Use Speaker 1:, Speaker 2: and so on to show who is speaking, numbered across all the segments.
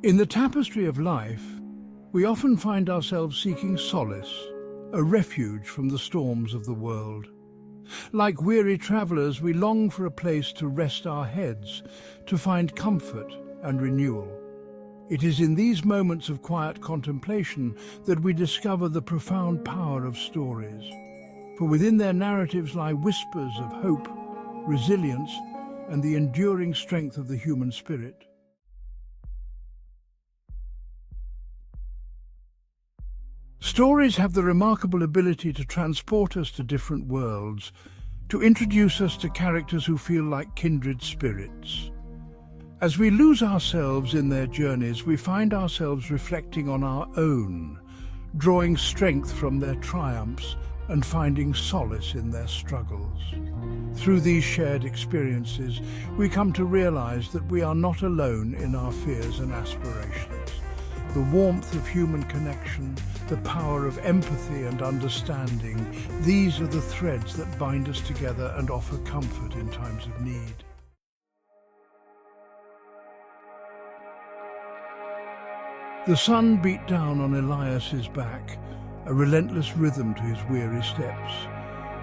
Speaker 1: In the tapestry of life, we often find ourselves seeking solace, a refuge from the storms of the world. Like weary travelers, we long for a place to rest our heads, to find comfort and renewal. It is in these moments of quiet contemplation that we discover the profound power of stories. For within their narratives lie whispers of hope, resilience, and the enduring strength of the human spirit. Stories have the remarkable ability to transport us to different worlds, to introduce us to characters who feel like kindred spirits. As we lose ourselves in their journeys, we find ourselves reflecting on our own, drawing strength from their triumphs and finding solace in their struggles. Through these shared experiences, we come to realize that we are not alone in our fears and aspirations. The warmth of human connection, the power of empathy and understanding, these are the threads that bind us together and offer comfort in times of need. The sun beat down on Elias's back, a relentless rhythm to his weary steps.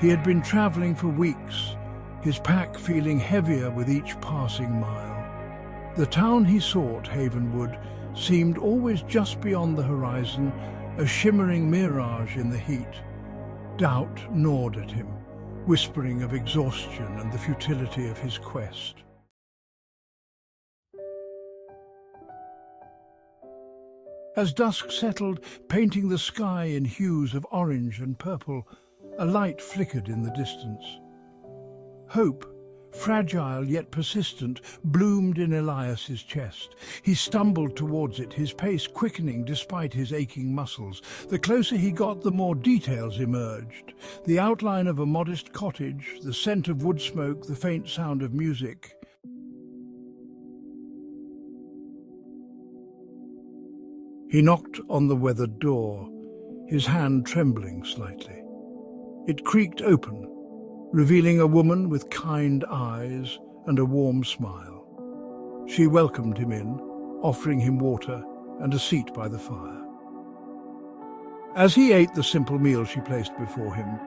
Speaker 1: He had been traveling for weeks, his pack feeling heavier with each passing mile. The town he sought, Havenwood, seemed always just beyond the horizon, a shimmering mirage in the heat. Doubt gnawed at him, whispering of exhaustion and the futility of his quest. As dusk settled, painting the sky in hues of orange and purple, a light flickered in the distance. Hope, fragile yet persistent, bloomed in Elias's chest. He stumbled towards it, his pace quickening despite his aching muscles. The closer he got, the more details emerged. The outline of a modest cottage, the scent of wood smoke, the faint sound of music. He knocked on the weathered door, his hand trembling slightly. It creaked open, revealing a woman with kind eyes and a warm smile. She welcomed him in, offering him water and a seat by the fire. As he ate the simple meal she placed before him,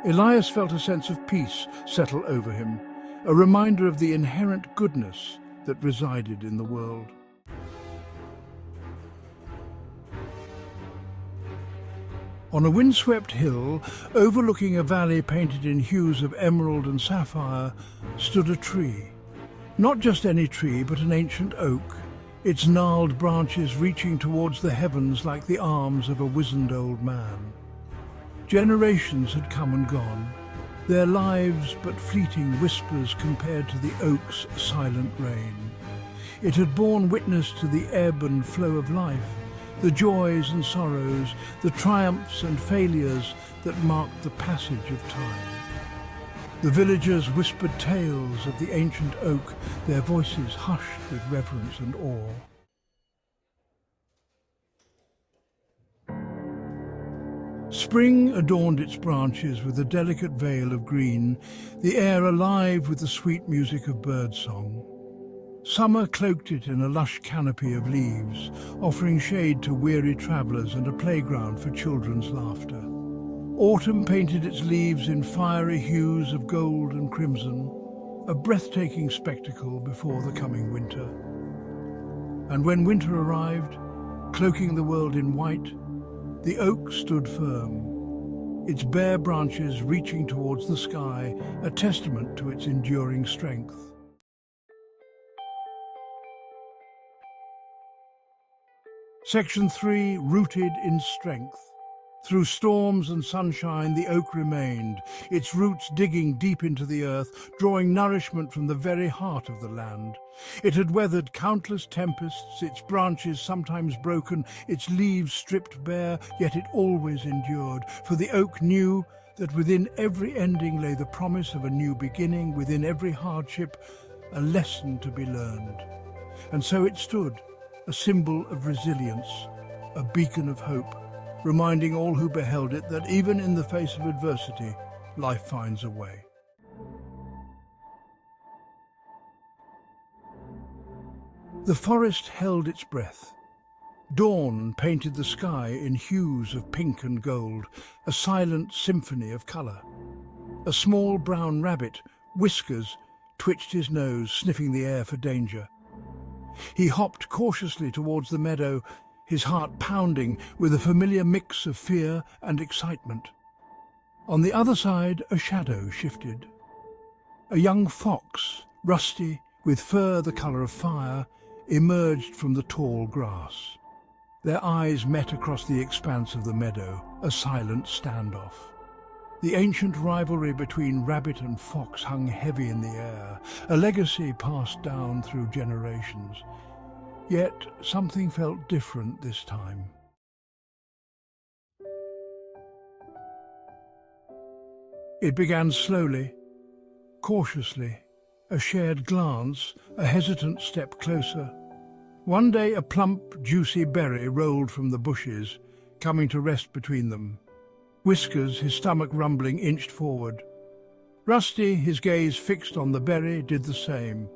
Speaker 1: Elias felt a sense of peace settle over him, a reminder of the inherent goodness that resided in the world. On a windswept hill, overlooking a valley painted in hues of emerald and sapphire, stood a tree. Not just any tree, but an ancient oak, its gnarled branches reaching towards the heavens like the arms of a wizened old man. Generations had come and gone, their lives but fleeting whispers compared to the oak's silent reign. It had borne witness to the ebb and flow of life, the joys and sorrows, the triumphs and failures that marked the passage of time. The villagers whispered tales of the ancient oak, their voices hushed with reverence and awe. Spring adorned its branches with a delicate veil of green, the air alive with the sweet music of birdsong. Summer cloaked it in a lush canopy of leaves, offering shade to weary travelers and a playground for children's laughter. Autumn painted its leaves in fiery hues of gold and crimson, a breathtaking spectacle before the coming winter. And when winter arrived, cloaking the world in white, the oak stood firm, its bare branches reaching towards the sky, a testament to its enduring strength. Section 3, Rooted in Strength. Through storms and sunshine, the oak remained, its roots digging deep into the earth, drawing nourishment from the very heart of the land. It had weathered countless tempests, its branches sometimes broken, its leaves stripped bare, yet it always endured, for the oak knew that within every ending lay the promise of a new beginning, within every hardship, a lesson to be learned. And so it stood, a symbol of resilience, a beacon of hope, reminding all who beheld it that even in the face of adversity, life finds a way. The forest held its breath. Dawn painted the sky in hues of pink and gold, a silent symphony of colour. A small brown rabbit, Whiskers, twitched his nose, sniffing the air for danger. He hopped cautiously towards the meadow, his heart pounding with a familiar mix of fear and excitement. On the other side, a shadow shifted. A young fox, rusty, with fur the colour of fire, emerged from the tall grass. Their eyes met across the expanse of the meadow, a silent standoff. The ancient rivalry between rabbit and fox hung heavy in the air, a legacy passed down through generations. Yet something felt different this time. It began slowly, cautiously, a shared glance, a hesitant step closer. One day a plump, juicy berry rolled from the bushes, coming to rest between them. Whiskers, his stomach rumbling, inched forward. Rusty, his gaze fixed on the berry, did the same.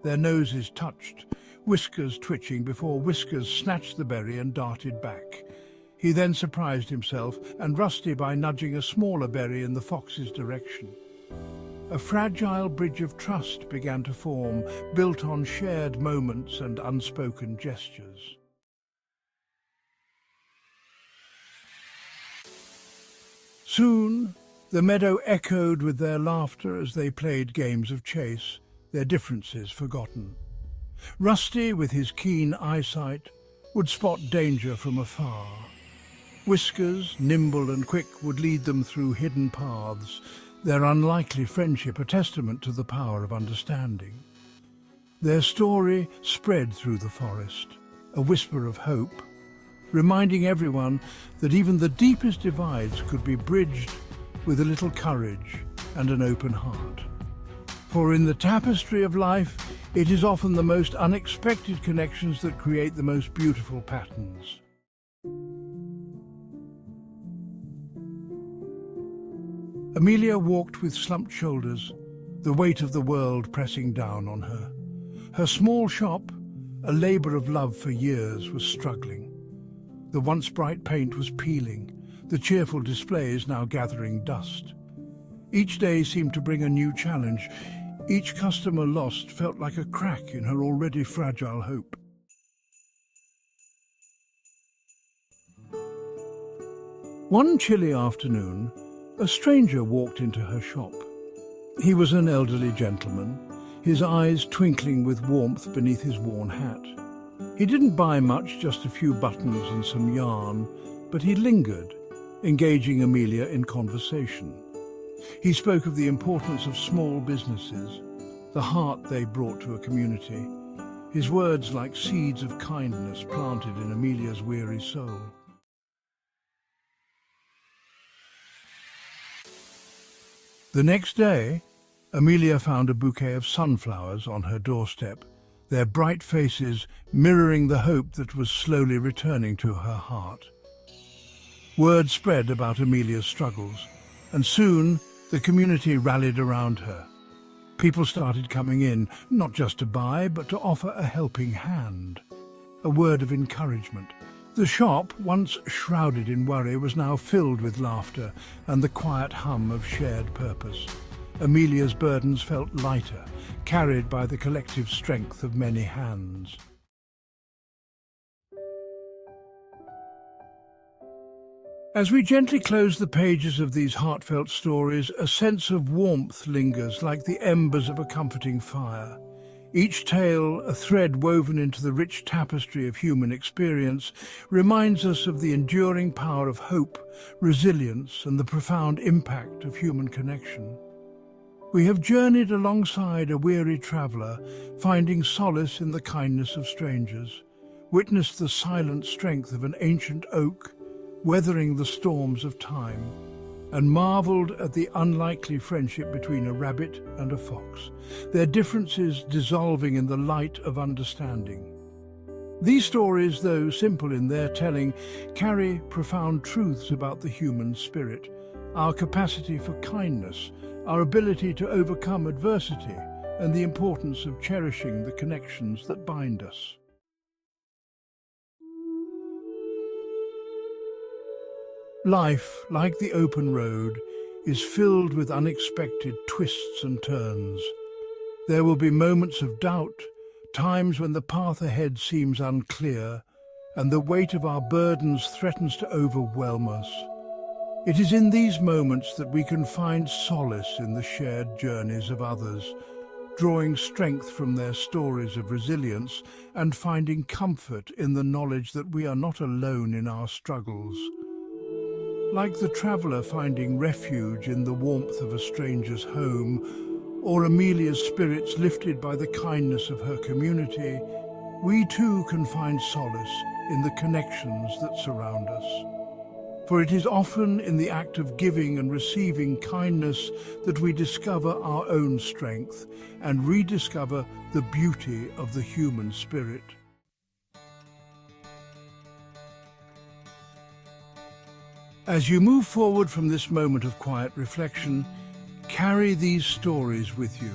Speaker 1: Their noses touched, Whiskers twitching before Whiskers snatched the berry and darted back. He then surprised himself, and Rusty by nudging a smaller berry in the fox's direction. A fragile bridge of trust began to form, built on shared moments and unspoken gestures. Soon, the meadow echoed with their laughter as they played games of chase, their differences forgotten. Rusty, with his keen eyesight, would spot danger from afar. Whiskers, nimble and quick, would lead them through hidden paths, their unlikely friendship a testament to the power of understanding. Their story spread through the forest, a whisper of hope, reminding everyone that even the deepest divides could be bridged with a little courage and an open heart. For in the tapestry of life, it is often the most unexpected connections that create the most beautiful patterns. Amelia walked with slumped shoulders, the weight of the world pressing down on her. Her small shop, a labour of love for years, was struggling. The once bright paint was peeling, the cheerful displays now gathering dust. Each day seemed to bring a new challenge. Each customer lost felt like a crack in her already fragile hope. One chilly afternoon, a stranger walked into her shop. He was an elderly gentleman, his eyes twinkling with warmth beneath his worn hat. He didn't buy much, just a few buttons and some yarn, but he lingered, engaging Amelia in conversation. He spoke of the importance of small businesses, the heart they brought to a community, his words like seeds of kindness planted in Amelia's weary soul. The next day, Amelia found a bouquet of sunflowers on her doorstep, their bright faces mirroring the hope that was slowly returning to her heart. Word spread about Amelia's struggles, and soon the community rallied around her. People started coming in, not just to buy, but to offer a helping hand, a word of encouragement. The shop, once shrouded in worry, was now filled with laughter and the quiet hum of shared purpose. Amelia's burdens felt lighter, carried by the collective strength of many hands. As we gently close the pages of these heartfelt stories, a sense of warmth lingers like the embers of a comforting fire. Each tale, a thread woven into the rich tapestry of human experience, reminds us of the enduring power of hope, resilience, and the profound impact of human connection. We have journeyed alongside a weary traveller, finding solace in the kindness of strangers, witnessed the silent strength of an ancient oak, weathering the storms of time, and marvelled at the unlikely friendship between a rabbit and a fox, their differences dissolving in the light of understanding. These stories, though simple in their telling, carry profound truths about the human spirit, our capacity for kindness, our ability to overcome adversity, and the importance of cherishing the connections that bind us. Life, like the open road, is filled with unexpected twists and turns. There will be moments of doubt, times when the path ahead seems unclear, and the weight of our burdens threatens to overwhelm us. It is in these moments that we can find solace in the shared journeys of others, drawing strength from their stories of resilience and finding comfort in the knowledge that we are not alone in our struggles. Like the traveller finding refuge in the warmth of a stranger's home, or Amelia's spirits lifted by the kindness of her community, we too can find solace in the connections that surround us. For it is often in the act of giving and receiving kindness that we discover our own strength and rediscover the beauty of the human spirit. As you move forward from this moment of quiet reflection, carry these stories with you.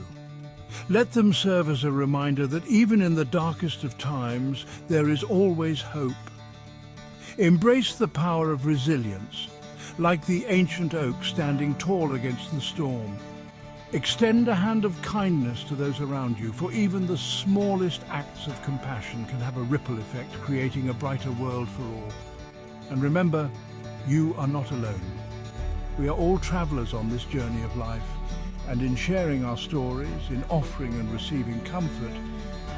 Speaker 1: Let them serve as a reminder that even in the darkest of times, there is always hope. Embrace the power of resilience, like the ancient oak standing tall against the storm. Extend a hand of kindness to those around you, for even the smallest acts of compassion can have a ripple effect, creating a brighter world for all. And remember, you are not alone. We are all travelers on this journey of life, and in sharing our stories, in offering and receiving comfort,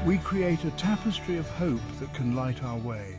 Speaker 1: we create a tapestry of hope that can light our way.